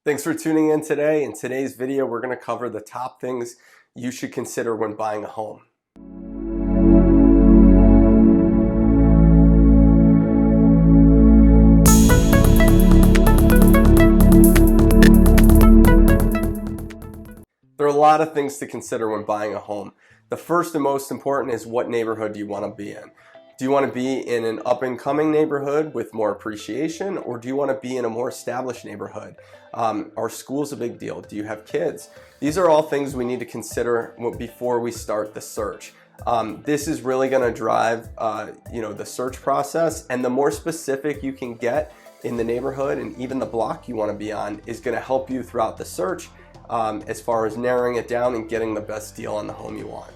Thanks for tuning in today. In today's video, we're going to cover the top things you should consider when buying a home. There are a lot of things to consider when buying a home. The first and most important is what neighborhood do you want to be in? Do you want to be in an up-and-coming neighborhood with more appreciation, or do you want to be in a more established neighborhood? Are schools a big deal? Do you have kids? These are all things we need to consider before we start the search. This is really going to drive the search process, and the more specific you can get in the neighborhood and even the block you want to be on is going to help you throughout the search as far as narrowing it down and getting the best deal on the home you want.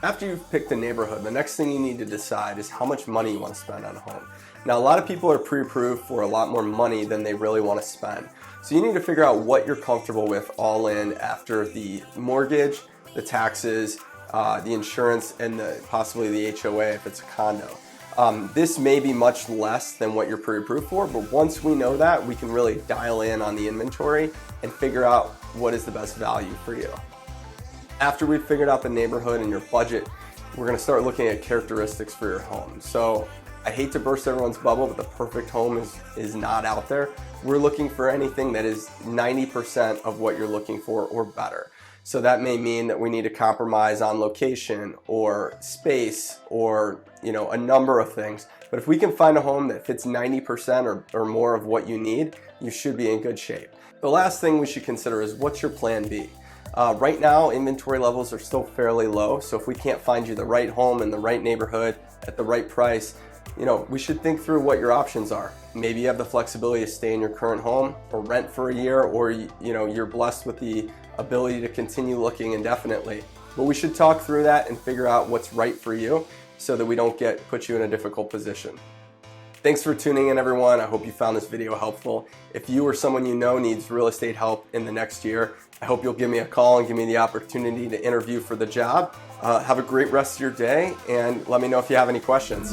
After you've picked a neighborhood, the next thing you need to decide is how much money you want to spend on a home. Now, a lot of people are pre-approved for a lot more money than they really want to spend. So you need to figure out what you're comfortable with all in after the mortgage, the taxes, the insurance, and possibly the HOA if it's a condo. This may be much less than what you're pre-approved for, but once we know that, we can really dial in on the inventory and figure out what is the best value for you. After we've figured out the neighborhood and your budget, we're going to start looking at characteristics for your home. So I hate to burst everyone's bubble, but the perfect home is not out there. We're looking for anything that is 90% of what you're looking for or better. So that may mean that we need to compromise on location or space or a number of things. But if we can find a home that fits 90% or more of what you need, you should be in good shape. The last thing we should consider is, what's your plan B? Right now, inventory levels are still fairly low, so if we can't find you the right home in the right neighborhood at the right price, we should think through what your options are. Maybe you have the flexibility to stay in your current home or rent for a year, or you're blessed with the ability to continue looking indefinitely. But we should talk through that and figure out what's right for you so that we don't put you in a difficult position. Thanks for tuning in, everyone. I hope you found this video helpful. If you or someone you know needs real estate help in the next year, I hope you'll give me a call and give me the opportunity to interview for the job. Have a great rest of your day, and let me know if you have any questions.